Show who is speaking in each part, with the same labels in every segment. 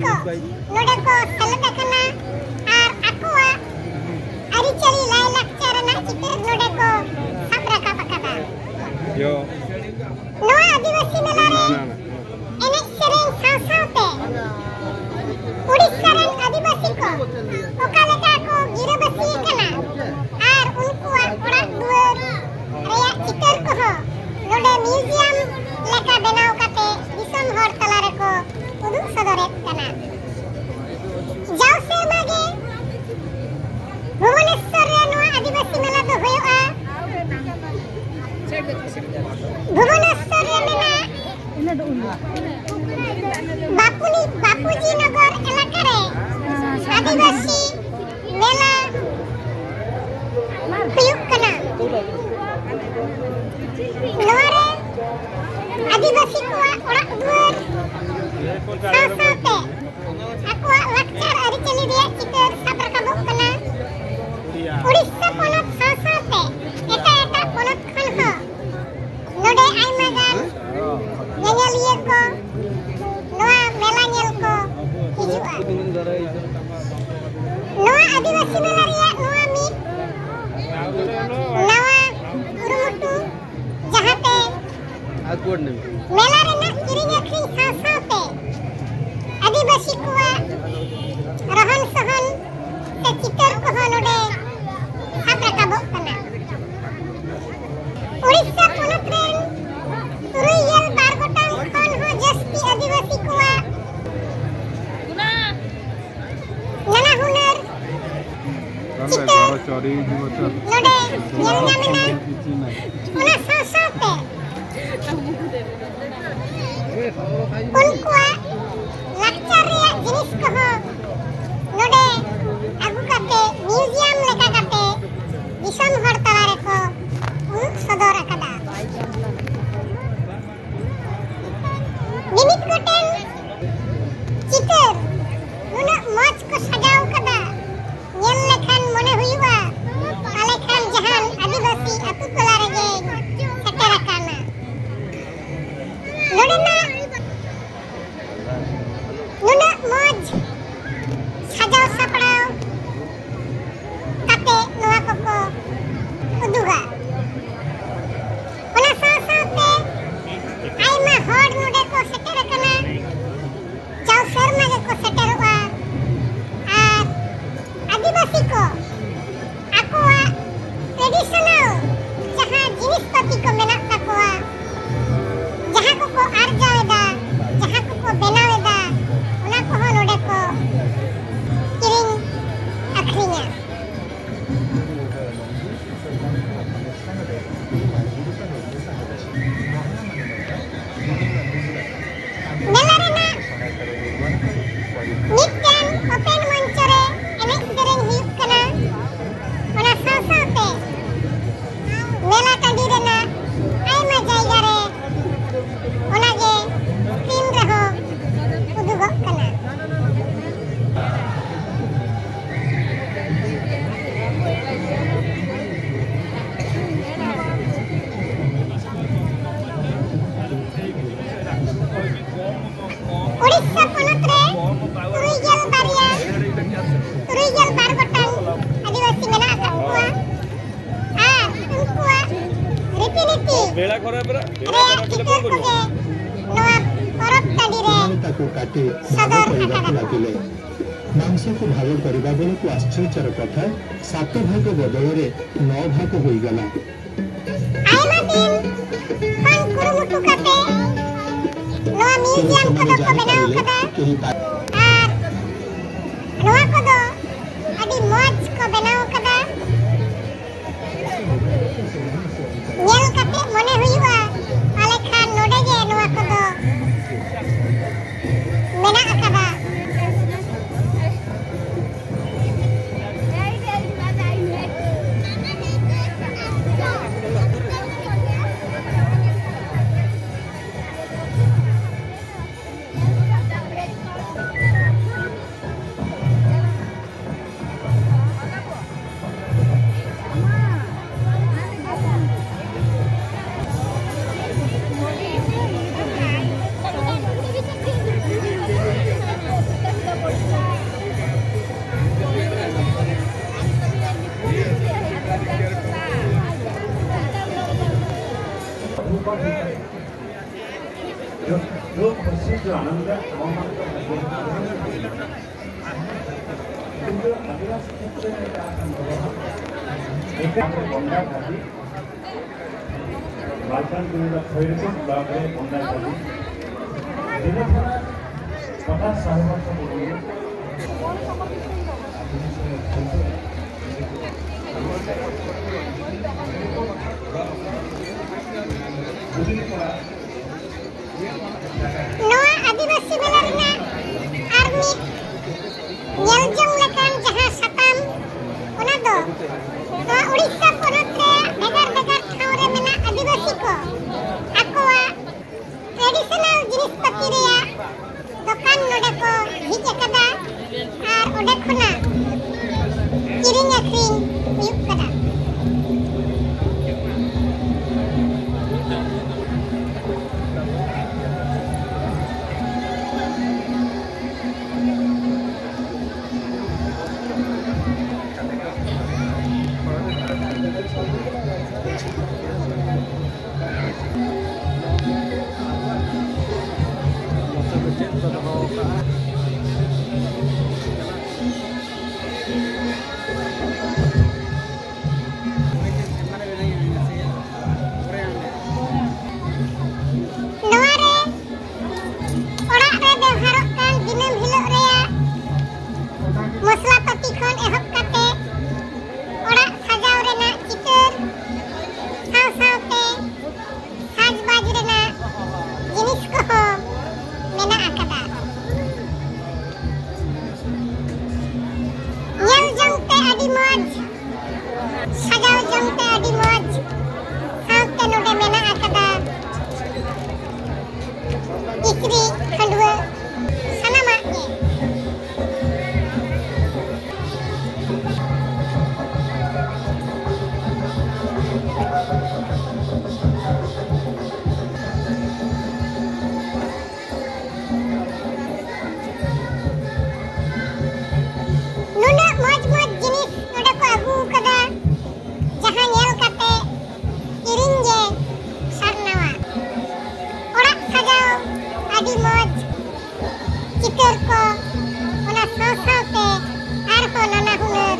Speaker 1: को नोडे को सेलेद करना और अकुआ अरिचली लाई लक्चर ना चितर नोडे को सब रखा पकड़ा
Speaker 2: यो
Speaker 1: नोआ आदिवासी मेला रे एने सेरेन सासाते उड़ीसा रे आदिवासी को ओकालेका को गिरबसी कना और उनको ओड़ा दुआर रेया चितर को नोडे म्यूजियम लेका बनाव काते दिसम हर तला रे को उदुग सदरे कना जाव से मागे भुवनेश्वर रे नोआ आदिवासी मेला तो होयोआ भुवनेश्वर रे मेना बापूजी नगर इलाका रे आदिवासी मेला हुयुग कना नोआ रे आदिवासी को ओड़ा दुआर सासाते अकुआ लक्चर अरिचली रे चितर सब रकाबोग कना उड़ीसा पोनत सासाते एटा पोनत खन ह नोडे आइमा गान नेनेलिया को नोआ मेला नेल को हिजुआ नोआ आदिवासी मेला रे नोआ मिट नवा कुरुमुटु जहाते
Speaker 2: आगोड ने
Speaker 1: मेला रे ना किरिंग अखरी सासाते आदिवासी को रहन सहन से चितर को नोडे सब रकाबोग कना उड़ीसा पोनत रे तुरुयल बारगोटांग खन हो जस्ती आदिवासी को नाना हुनर चितर
Speaker 2: चोरी जीवचर
Speaker 1: नोडे नेल नामेना ओना सासाते उनको लक्चर रे जिनिस को नोडे आगु काते म्यूजियम लेका काते दिसम हर तला रे को उदुग सदर अकदा निमित गोटेन चितर नुना मौज को सजाव कदा नेल लेखान मने हुइबा पाले खान जहान आदिवासी अतु टोला रे सेटर काना नोडे ना नुना मौज सजाव सपड़ाव काते नोआ को उदुगा ओना सासाते आइमा हड नोडे को सेटर कना चाव शर्मा को सेटर हुआ और आदिवासी को अकुआ ट्रेडिशनल जहां जिनिस पाती को मेना तकुआ जहां को आर्जावेदा जहां को बनावेदा ओना को नोडे को किरिंग अखरिया मेला रे ना मिटन ओपन मंच रे एने सेरेन हिप कना ओना सासाते मेला टांडी रे ना आइमा जायगा रे ओना गे स्क्रीन रे हो उदुगक कना उड़ीसा पोनत रे तुरुयल बारगोटांग आदिवासी मेना अकुआ और उनकुआ रीति
Speaker 2: बेला करे बरा
Speaker 1: रे चितर को गे नोआ परब टाडी रे
Speaker 3: ताको काटे
Speaker 1: सदर
Speaker 3: परिवार लागिले मांस को भाग करबा बेले को आश्चर्यर कथा 7 भाग बदल रे 9 भाग होई गला
Speaker 1: आइमा दिन खन कुरुमुटु काते नोआ म्यूजियम को बनाव कदा और नोआ को दो अडी मौज को बनाव कदा नेल काते मने हुइबा पाले खान नोडे गे नोआ को दो मेना अकदा
Speaker 4: जो खुशी जो आनंद কিন্তু আদিবাসী ক্ষেত্রে এটা এটা বন্যা খাতি মালকানগিরির খৈরপুর ব্লকে বন্যা খাতি দিনভরা 50 বছর পূর্বে
Speaker 1: Noa Adivasi Melarina Army Nyeljong lekan jaha satam ona do Noa Odisha ponot re begar-begar ठाव re mena Adivasi ko akowa traditional jinis pati reya dokan node ko hij akada ar ode khona kiring akring huyuk kada Mosla pati khon ehop kate orak sajau rena chitar saw-sawte sajbaj rena jinis ko mena akada nyel jongte adi moj sajau jongte adi moj sawte node mena akada ikri khandua sanamak ge चितर को ona saw-sawte arhon nana hunar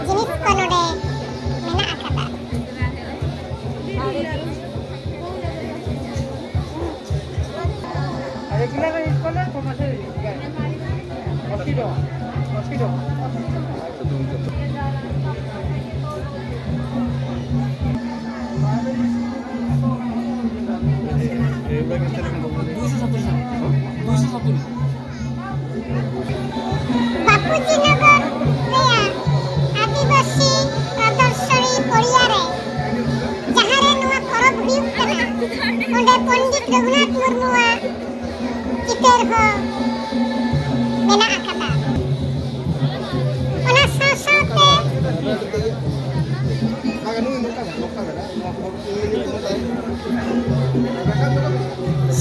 Speaker 1: jinis ko node mena akada Bapuji Nagar reya Adivasi Pradarshani Poriyare jahare noa porob huyuk kana onde Pandit Raghunath Murmuwa chitar ho mena akada ona saw-sawte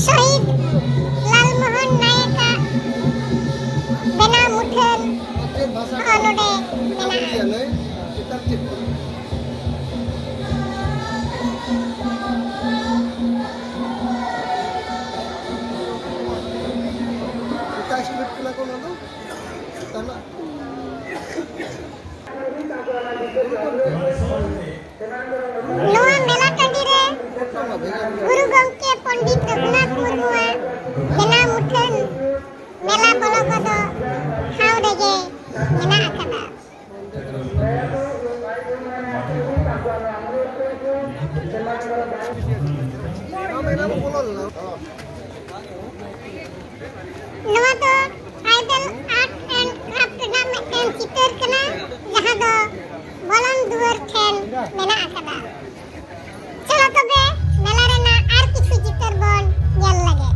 Speaker 1: Shahid Lalmohon Nayaka bena muthan node mena Noa mela tandi re Guru Gongke Pandit Raghunath Murmuwa bena muthan mela bologodo ठाव rege mena akada Noa do Idol Art and Craft na meten chitar kana jaha do bolon duar then mena akada chalo tobe mela rena ar kichu chitar bon nyel lage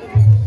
Speaker 1: है।